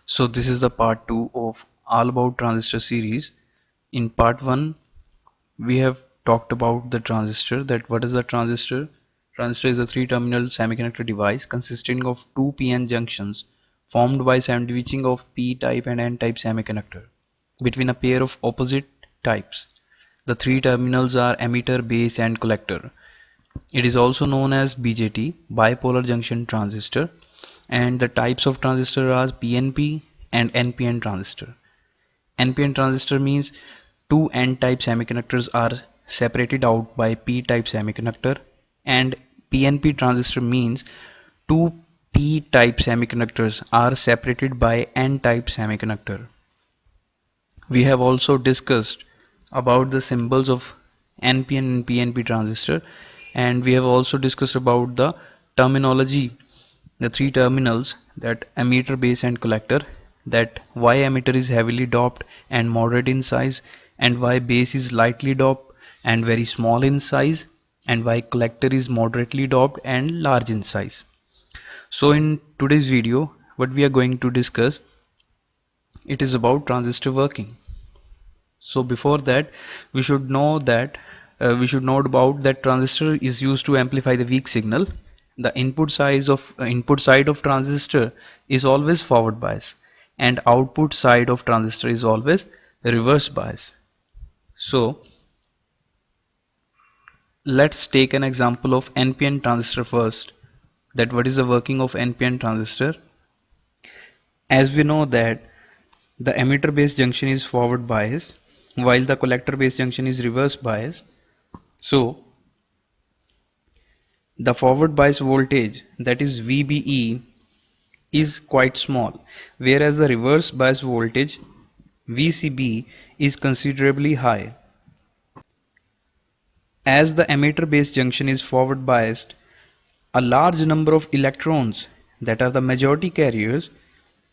So this is the part 2 of all about transistor series. In part 1 we have talked about the transistor, that what is the transistor. Transistor is a three-terminal semiconductor device consisting of two p-n junctions formed by sandwiching of p-type and n-type semiconductor between a pair of opposite types. The three terminals are emitter, base and collector. It is also known as BJT, bipolar junction transistor, and the types of transistor are PNP and NPN transistor. NPN transistor means two N-type semiconductors are separated out by P-type semiconductor, and PNP transistor means two P-type semiconductors are separated by N-type semiconductor. We have also discussed about the symbols of NPN and PNP transistor, and we have also discussed about the terminology, the three terminals, that emitter, base and collector, that why emitter is heavily doped and moderate in size, and why base is lightly doped and very small in size, and why collector is moderately doped and large in size. So in today's video what we are going to discuss, it is about transistor working. So before that we should know that we should know about that transistor is used to amplify the weak signal. The input side of transistor is always forward bias, and output side of transistor is always reverse bias. So let's take an example of NPN transistor first. That what is the working of NPN transistor? As we know that the emitter base junction is forward bias while the collector base junction is reverse bias. So the forward bias voltage, that is VBE, is quite small, whereas the reverse bias voltage VCB is considerably high. As the emitter base junction is forward biased, a large number of electrons, that are the majority carriers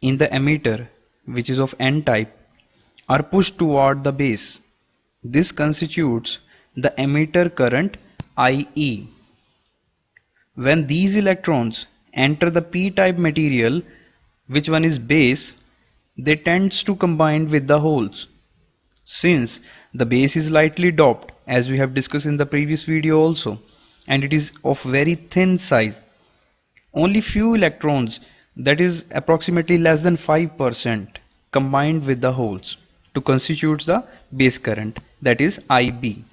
in the emitter, which is of N type, are pushed toward the base. This constitutes the emitter current IE. When these electrons enter the p-type material, which one is base, they tends to combine with the holes. Since the base is lightly doped, as we have discussed in the previous video also, and it is of very thin size, only few electrons, that is approximately less than 5%, combined with the holes to constitute the base current, that is IB.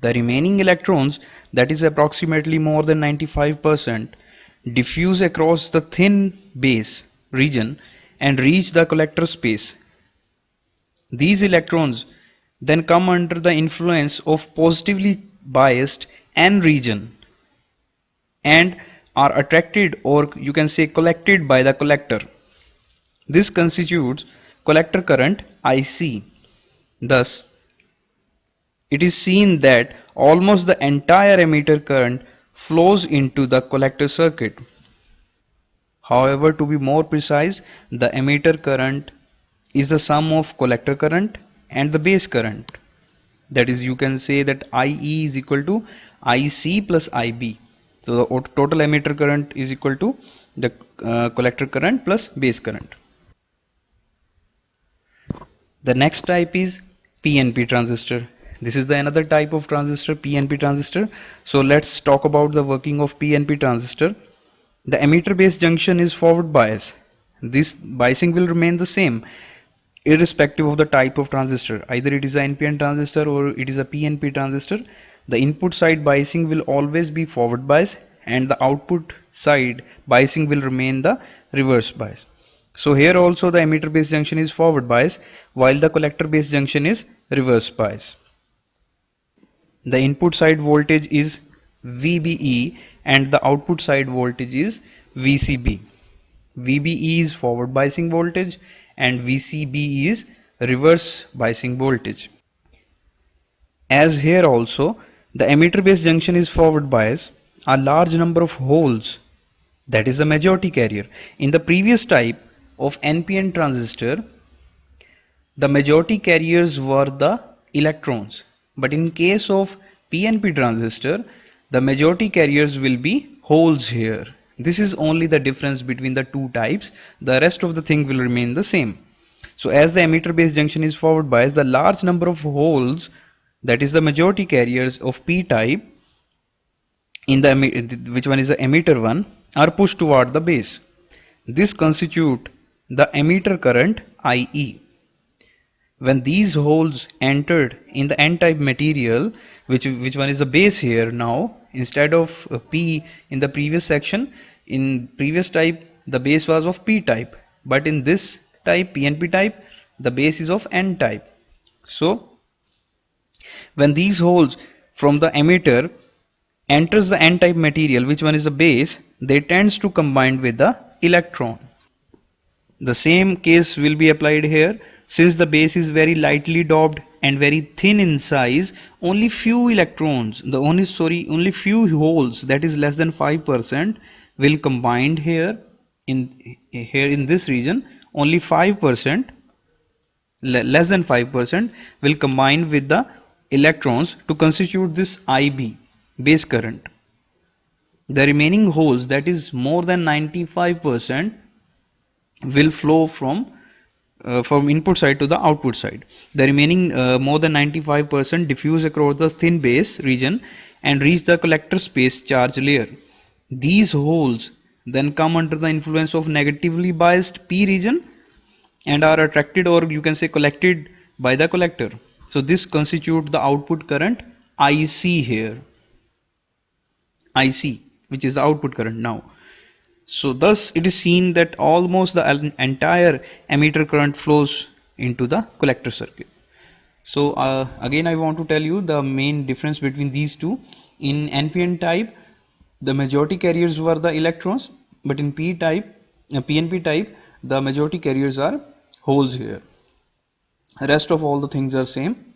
The remaining electrons, that is approximately more than 95%, diffuse across the thin base region and reach the collector space. These electrons then come under the influence of positively biased N region and are attracted, or you can say collected, by the collector. This constitutes collector current IC. Thus, it is seen that almost the entire emitter current flows into the collector circuit. However, to be more precise, the emitter current is the sum of collector current and the base current. That is, you can say that IE is equal to IC plus IB. So the total emitter current is equal to the collector current plus base current. The next type is PNP transistor. This is the another type of transistor, PNP transistor. So let's talk about the working of PNP transistor. The emitter base junction is forward bias. This biasing will remain the same irrespective of the type of transistor. Either it is an NPN transistor or it is a PNP transistor. The input side biasing will always be forward bias, and the output side biasing will remain the reverse bias. So here also the emitter base junction is forward bias while the collector base junction is reverse bias. The input side voltage is VBE and the output side voltage is VCB. VBE is forward biasing voltage and VCB is reverse biasing voltage. As here also the emitter base junction is forward bias, a large number of holes, that is a majority carrier. In the previous type of NPN transistor, the majority carriers were the electrons, but in case of PNP transistor, the majority carriers will be holes here. This is only the difference between the two types. The rest of the thing will remain the same. So as the emitter base junction is forward biased, the large number of holes, that is the majority carriers of p type in the which one is the emitter one, are pushed toward the base. This constitute the emitter current IE. When these holes entered in the n-type material, which one is the base here now, instead of p in the previous section, in previous type the base was of p type, but in this type, pnp type, the base is of n type. So when these holes from the emitter enters the n-type material, which one is the base, they tends to combine with the electron. The same case will be applied here. Since the base is very lightly doped and very thin in size, only few electrons, only few holes, that is less than 5%, will combine here in this region. Only 5%, less than 5%, will combine with the electrons to constitute this IB, base current. The remaining holes, that is more than 95%, will flow from input side to the output side. The remaining more than 95% diffuse across the thin base region and reach the collector space charge layer. These holes then come under the influence of negatively biased p region and are attracted, or you can say collected, by the collector. So this constitutes the output current IC here, IC, which is the output current now. So thus it is seen that almost the entire emitter current flows into the collector circuit. So again I want to tell you the main difference between these two. In NPN type, the majority carriers were the electrons, but in P type, PNP type, the majority carriers are holes here. Rest of all the things are same.